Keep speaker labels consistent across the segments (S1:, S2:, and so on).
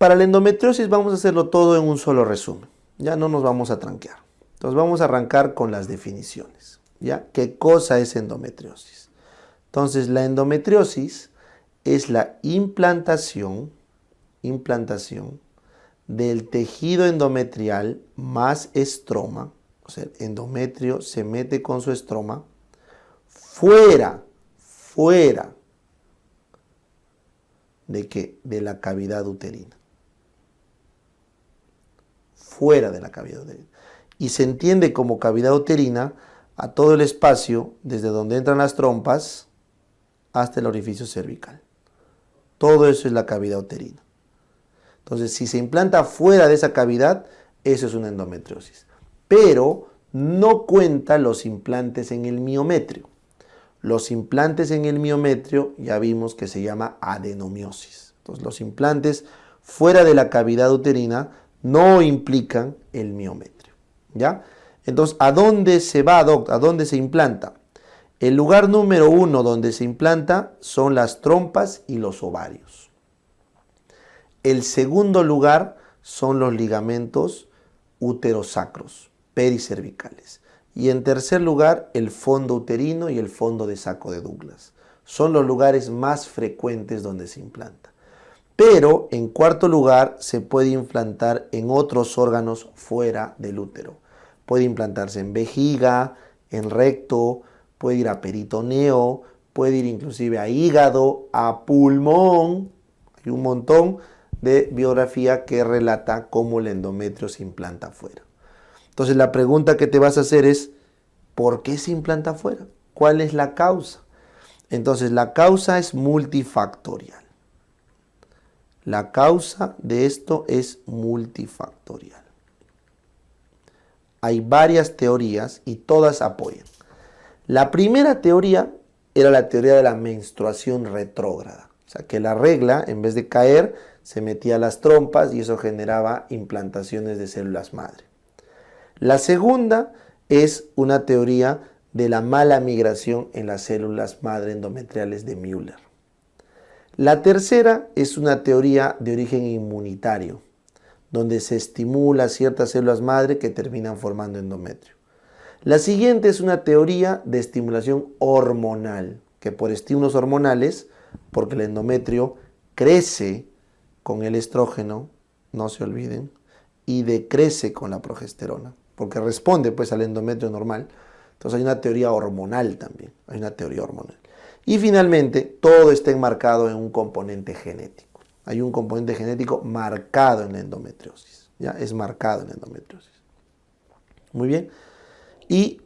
S1: Para la endometriosis vamos a hacerlo todo en un solo resumen. Ya no nos vamos a tranquear. Entonces vamos a arrancar con las definiciones. ¿Ya? ¿Qué cosa es endometriosis? Entonces la endometriosis es la implantación del tejido endometrial más estroma, o sea, el endometrio se mete con su estroma fuera de qué? De la cavidad uterina. Fuera de la cavidad uterina. Y se entiende como cavidad uterina a todo el espacio desde donde entran las trompas hasta el orificio cervical. Todo eso es la cavidad uterina. Entonces, si se implanta fuera de esa cavidad, eso es una endometriosis. Pero no cuenta los implantes en el miometrio. Los implantes en el miometrio ya vimos que se llama adenomiosis. Entonces, los implantes fuera de la cavidad uterina no implican el miometrio. ¿Ya? Entonces, ¿a dónde se va, doc? ¿A dónde se implanta? El lugar número 1 donde se implanta son las trompas y los ovarios. El segundo lugar son los ligamentos uterosacros, pericervicales. Y en tercer lugar, el fondo uterino y el fondo de saco de Douglas. Son los lugares más frecuentes donde se implanta. Pero en cuarto lugar, se puede implantar en otros órganos fuera del útero. Puede implantarse en vejiga, en recto, puede ir a peritoneo, puede ir inclusive a hígado, a pulmón. Hay un montón de biografía que relata cómo el endometrio se implanta afuera. Entonces la pregunta que te vas a hacer es, ¿por qué se implanta afuera? ¿Cuál es la causa? Entonces la causa es multifactorial. La causa de esto es multifactorial. Hay varias teorías y todas apoyan. La primera teoría era la teoría de la menstruación retrógrada. O sea, que la regla, en vez de caer, se metía a las trompas y eso generaba implantaciones de células madre. La segunda es una teoría de la mala migración en las células madre endometriales de Müller. La tercera es una teoría de origen inmunitario, donde se estimula ciertas células madre que terminan formando endometrio. La siguiente es una teoría de estimulación hormonal, que por estímulos hormonales, porque el endometrio crece con el estrógeno, no se olviden, y decrece con la progesterona, porque responde pues al endometrio normal. Entonces hay una teoría hormonal también, hay una teoría hormonal. Y finalmente, todo está enmarcado en un componente genético. Hay un componente genético marcado en la endometriosis, ¿ya? Es marcado en la endometriosis. Muy bien. Y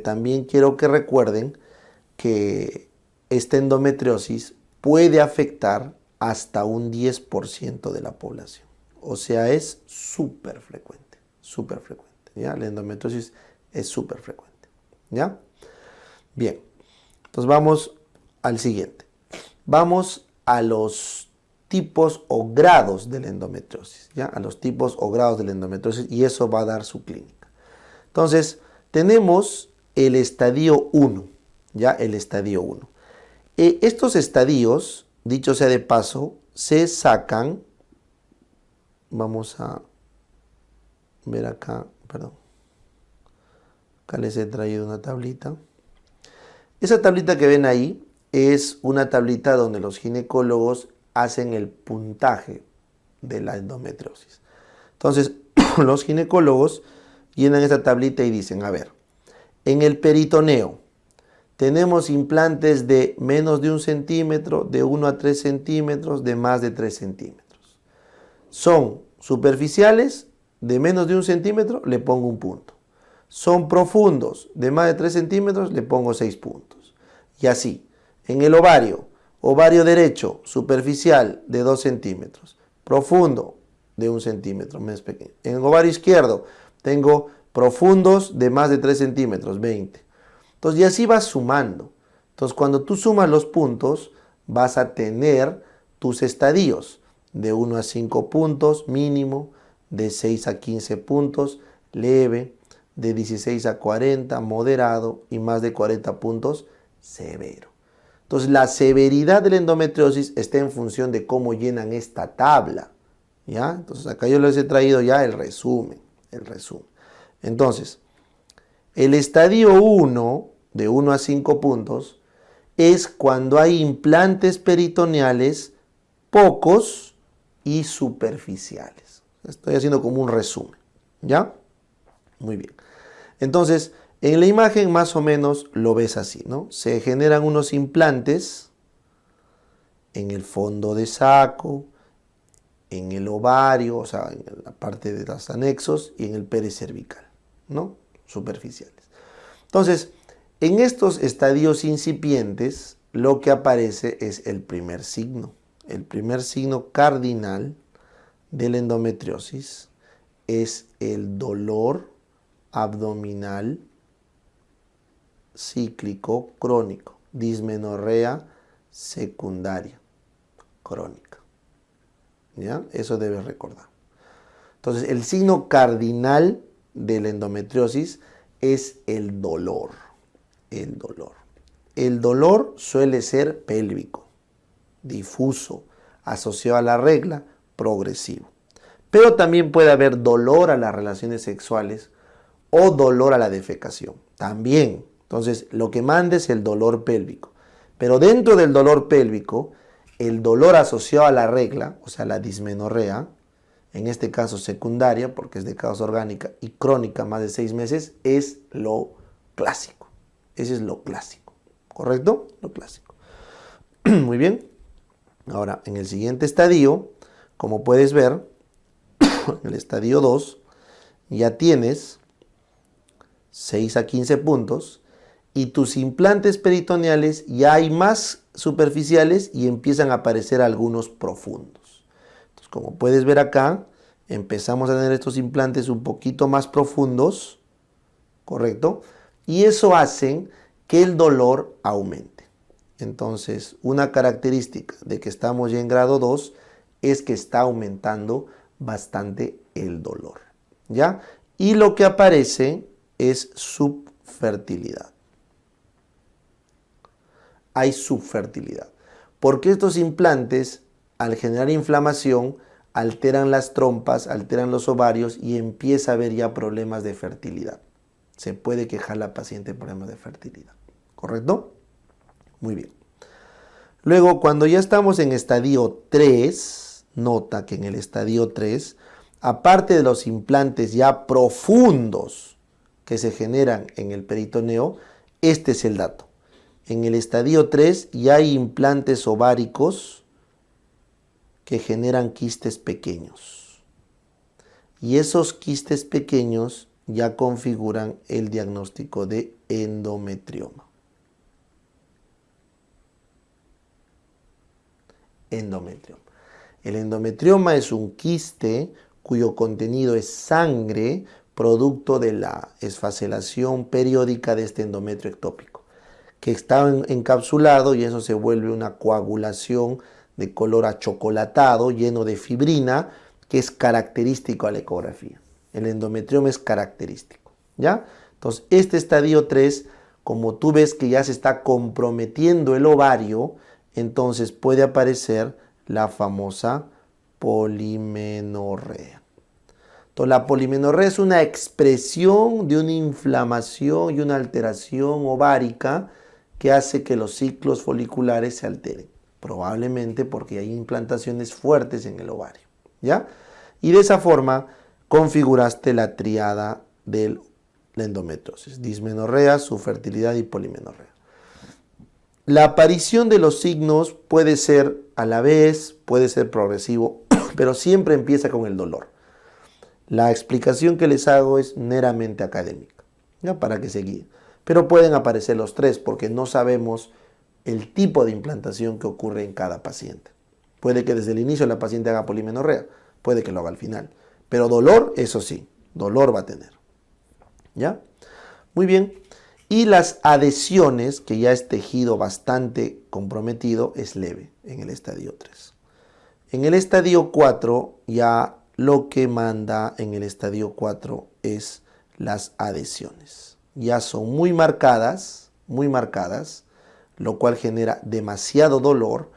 S1: también quiero que recuerden que esta endometriosis puede afectar hasta un 10% de la población. O sea, es súper frecuente, ¿ya? La endometriosis es súper frecuente, ¿ya? Bien, entonces vamos al siguiente. Vamos a los tipos o grados de la endometriosis, ¿ya? A los tipos o grados de la endometriosis y eso va a dar su clínica. Entonces, tenemos el estadio 1, ¿ya? El estadio 1. Estos estadios, dicho sea de paso, se sacan, vamos a ver acá, perdón, acá les he traído una tablita. Esa tablita que ven ahí es una tablita donde los ginecólogos hacen el puntaje de la endometriosis. Entonces, los ginecólogos llenan esta tablita y dicen, a ver, en el peritoneo tenemos implantes de menos de 1 centímetro, de 1 a 3 centímetros, de más de 3 centímetros. Son superficiales, de menos de 1 centímetro, le pongo 1 punto. Son profundos, de más de 3 centímetros, le pongo 6 puntos. Y así, en el ovario, ovario derecho, superficial, de 2 centímetros, profundo, de 1 centímetro, más pequeño. En el ovario izquierdo, tengo profundos de más de 3 centímetros, 20. Entonces, y así vas sumando. Entonces, cuando tú sumas los puntos, vas a tener tus estadios de 1 a 5 puntos mínimo, de 6 a 15 puntos leve, de 16 a 40 moderado y más de 40 puntos severo. Entonces, la severidad de la endometriosis está en función de cómo llenan esta tabla. ¿Ya? Entonces acá yo les he traído ya el resumen. Entonces, el estadio 1, de 1 a 5 puntos, es cuando hay implantes peritoneales pocos y superficiales. Estoy haciendo como un resumen. ¿Ya? Muy bien. Entonces, en la imagen más o menos lo ves así, ¿no? Se generan unos implantes en el fondo de saco, en el ovario, o sea, en la parte de los anexos y en el pericervical, ¿no? Superficiales. Entonces, en estos estadios incipientes, lo que aparece es el primer signo. El primer signo cardinal de la endometriosis es el dolor abdominal cíclico crónico, dismenorrea secundaria crónica. ¿Ya? Eso debes recordar. Entonces, el signo cardinal de la endometriosis es el dolor. El dolor. El dolor suele ser pélvico, difuso, asociado a la regla, progresivo. Pero también puede haber dolor a las relaciones sexuales o dolor a la defecación. También. Entonces, lo que manda es el dolor pélvico. Pero dentro del dolor pélvico, el dolor asociado a la regla, o sea, la dismenorrea, en este caso secundaria, porque es de causa orgánica, y crónica, más de 6 meses, es lo clásico. Ese es lo clásico. ¿Correcto? Lo clásico. Muy bien. Ahora, en el siguiente estadio, como puedes ver, en el estadio 2, ya tienes 6 a 15 puntos y tus implantes peritoneales ya hay más superficiales y empiezan a aparecer algunos profundos. Entonces, como puedes ver acá, empezamos a tener estos implantes un poquito más profundos, ¿correcto? Y eso hace que el dolor aumente. Entonces, una característica de que estamos ya en grado 2 es que está aumentando bastante el dolor, ¿ya? Y lo que aparece es subfertilidad. Hay subfertilidad. Porque estos implantes, al generar inflamación, alteran las trompas, alteran los ovarios y empieza a haber ya problemas de fertilidad. Se puede quejar la paciente de problemas de fertilidad. ¿Correcto? Muy bien. Luego, cuando ya estamos en estadio 3, nota que en el estadio 3, aparte de los implantes ya profundos que se generan en el peritoneo, este es el dato. En el estadio 3 ya hay implantes ováricos que generan quistes pequeños. Y esos quistes pequeños ya configuran el diagnóstico de endometrioma. Endometrioma. El endometrioma es un quiste cuyo contenido es sangre producto de la esfacelación periódica de este endometrio ectópico, que está encapsulado y eso se vuelve una coagulación de color achocolatado lleno de fibrina que es característico a la ecografía. El endometrioma es característico, ¿ya? Entonces, este estadio 3, como tú ves que ya se está comprometiendo el ovario, entonces puede aparecer la famosa polimenorrea. Entonces, la polimenorrea es una expresión de una inflamación y una alteración ovárica que hace que los ciclos foliculares se alteren, probablemente porque hay implantaciones fuertes en el ovario, ¿ya? Y de esa forma configuraste la tríada de la endometriosis: dismenorrea, subfertilidad y polimenorrea. La aparición de los signos puede ser a la vez, puede ser progresivo, pero siempre empieza con el dolor. La explicación que les hago es meramente académica, ¿ya? Para que se guíen. Pero pueden aparecer los tres porque no sabemos el tipo de implantación que ocurre en cada paciente. Puede que desde el inicio la paciente haga polimenorrea, puede que lo haga al final. Pero dolor, eso sí, dolor va a tener. ¿Ya? Muy bien. Y las adhesiones, que ya es tejido bastante comprometido, es leve en el estadio 3. En el estadio 4 ya lo que manda en el estadio 4 es las adhesiones. Ya son muy marcadas, lo cual genera demasiado dolor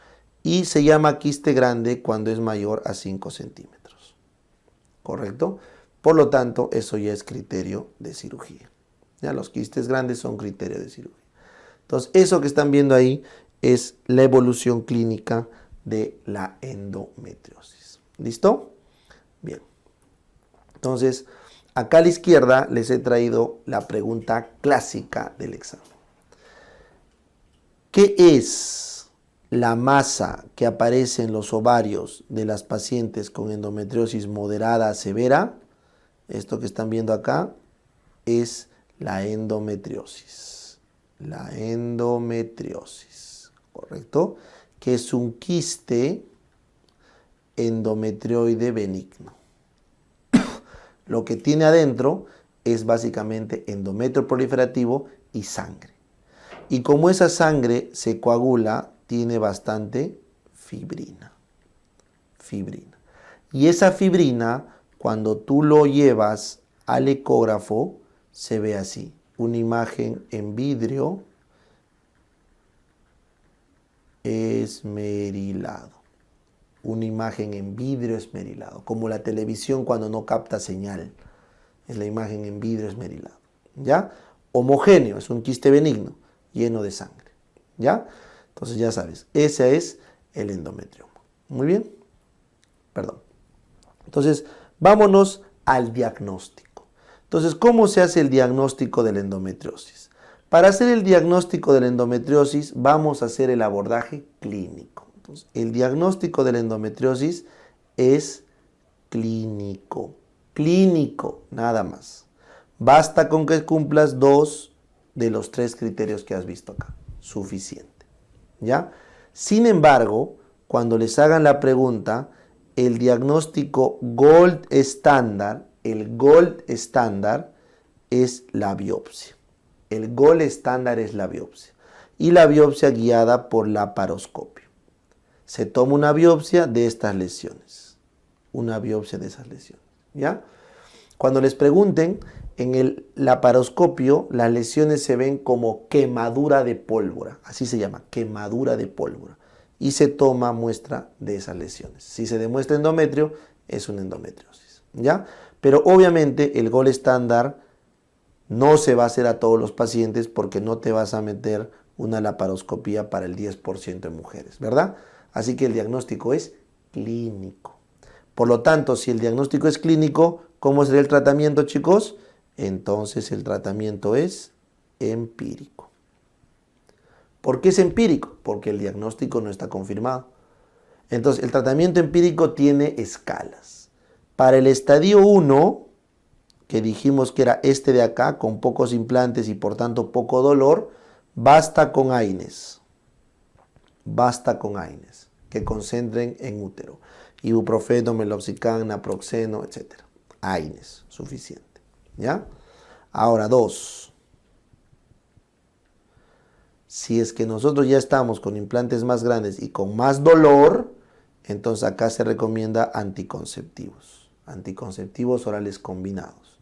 S1: y se llama quiste grande cuando es mayor a 5 centímetros. ¿correcto? Por lo tanto, eso ya es criterio de cirugía. Ya los quistes grandes son criterio de cirugía. Entonces, eso que están viendo ahí es la evolución clínica de la endometriosis. ¿Listo? Bien. Entonces, acá a la izquierda les he traído la pregunta clásica del examen. ¿Qué es la masa que aparece en los ovarios de las pacientes con endometriosis moderada a severa? Esto que están viendo acá es la endometriosis. La endometriosis, ¿correcto? Que es un quiste endometrioide benigno. Lo que tiene adentro es básicamente endometrio proliferativo y sangre. Y como esa sangre se coagula, tiene bastante fibrina. Fibrina. Y esa fibrina, cuando tú lo llevas al ecógrafo, se ve así. Una imagen en vidrio esmerilado. Una imagen en vidrio esmerilado. Como la televisión cuando no capta señal. Es la imagen en vidrio esmerilado. ¿Ya? Homogéneo, es un quiste benigno, lleno de sangre. ¿Ya? Entonces ya sabes, ese es el endometrioma. Muy bien. Perdón. Entonces, vámonos al diagnóstico. Entonces, ¿cómo se hace el diagnóstico de la endometriosis? Para hacer el diagnóstico de la endometriosis, vamos a hacer el abordaje clínico. Entonces, el diagnóstico de la endometriosis es clínico. Clínico, nada más. Basta con que cumplas 2 de los 3 criterios que has visto acá. Suficiente. ¿Ya? Sin embargo, cuando les hagan la pregunta, el diagnóstico gold estándar, el gold estándar es la biopsia. El gold estándar es la biopsia. Y la biopsia guiada por laparoscopio. Se toma una biopsia de estas lesiones. Una biopsia de esas lesiones. ¿Ya? Cuando les pregunten, en el laparoscopio las lesiones se ven como quemadura de pólvora. Así se llama, quemadura de pólvora. Y se toma muestra de esas lesiones. Si se demuestra endometrio, es una endometriosis. ¿Ya? Pero obviamente el gol estándar no se va a hacer a todos los pacientes porque no te vas a meter una laparoscopía para el 10% de mujeres, ¿verdad? Así que el diagnóstico es clínico. Por lo tanto, si el diagnóstico es clínico, ¿cómo sería el tratamiento, chicos? Entonces el tratamiento es empírico. ¿Por qué es empírico? Porque el diagnóstico no está confirmado. Entonces el tratamiento empírico tiene escalas. Para el estadio 1, que dijimos que era este de acá, con pocos implantes y por tanto poco dolor, basta con AINES. Basta con AINES, que concentren en útero. Ibuprofeno, meloxicam, naproxeno, etc. AINES, suficiente. ¿Ya? Ahora, 2. Si es que nosotros ya estamos con implantes más grandes y con más dolor, entonces acá se recomienda anticonceptivos. Anticonceptivos orales combinados.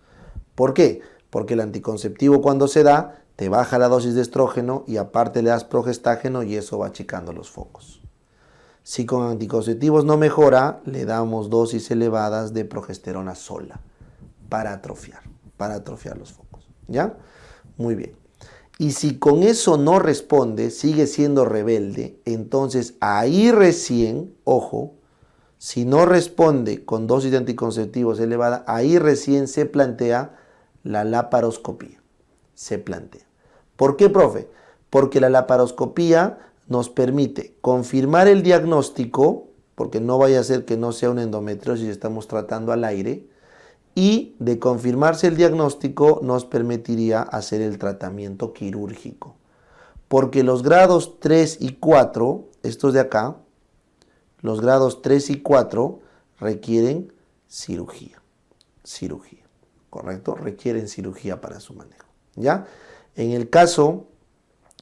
S1: ¿Por qué? Porque el anticonceptivo cuando se da, te baja la dosis de estrógeno y aparte le das progestágeno y eso va achicando los focos. Si con anticonceptivos no mejora, le damos dosis elevadas de progesterona sola para atrofiar los focos. ¿Ya? Muy bien. Y si con eso no responde, sigue siendo rebelde, entonces ahí recién, ojo, si no responde con dosis de anticonceptivos elevada, ahí recién se plantea la laparoscopía. Se plantea. ¿Por qué, profe? Porque la laparoscopía nos permite confirmar el diagnóstico, porque no vaya a ser que no sea una endometriosis, estamos tratando al aire, y de confirmarse el diagnóstico nos permitiría hacer el tratamiento quirúrgico. Porque los grados 3 y 4, estos de acá, los grados 3 y 4 requieren cirugía. Cirugía, ¿correcto? Requieren cirugía para su manejo. ¿Ya? En el caso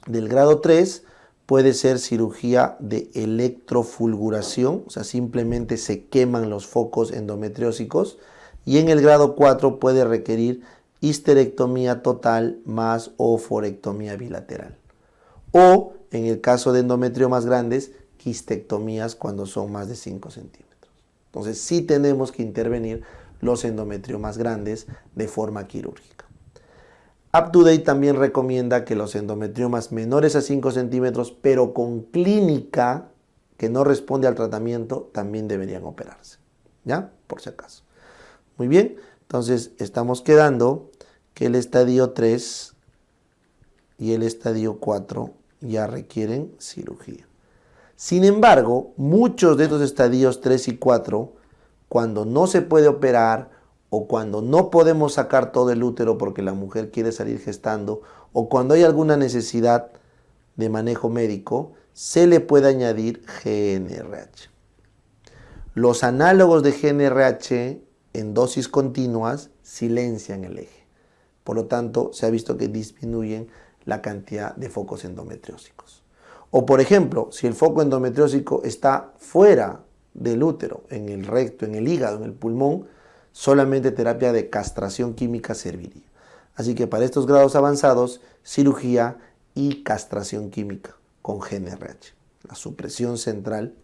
S1: del grado 3 puede ser cirugía de electrofulguración, o sea, simplemente se queman los focos endometriósicos. Y en el grado 4 puede requerir histerectomía total más oforectomía bilateral. O, en el caso de endometriomas grandes, quistectomías cuando son más de 5 centímetros. Entonces sí tenemos que intervenir los endometriomas grandes de forma quirúrgica. UpToDate también recomienda que los endometriomas menores a 5 centímetros, pero con clínica que no responde al tratamiento, también deberían operarse. ¿Ya? Por si acaso. Muy bien, entonces estamos quedando que el estadio 3 y el estadio 4 ya requieren cirugía. Sin embargo, muchos de estos estadios 3 y 4, cuando no se puede operar o cuando no podemos sacar todo el útero porque la mujer quiere salir gestando o cuando hay alguna necesidad de manejo médico, se le puede añadir GnRH. Los análogos de GnRH en dosis continuas silencian el eje. Por lo tanto, se ha visto que disminuyen la cantidad de focos endometriósicos. O por ejemplo, si el foco endometriósico está fuera del útero, en el recto, en el hígado, en el pulmón, solamente terapia de castración química serviría. Así que para estos grados avanzados, cirugía y castración química con GnRH. La supresión central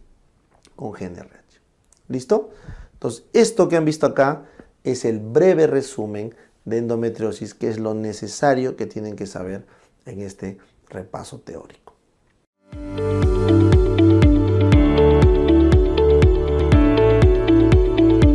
S1: con GnRH. ¿Listo? Entonces, esto que han visto acá es el breve resumen de endometriosis, que es lo necesario que tienen que saber en este repaso teórico.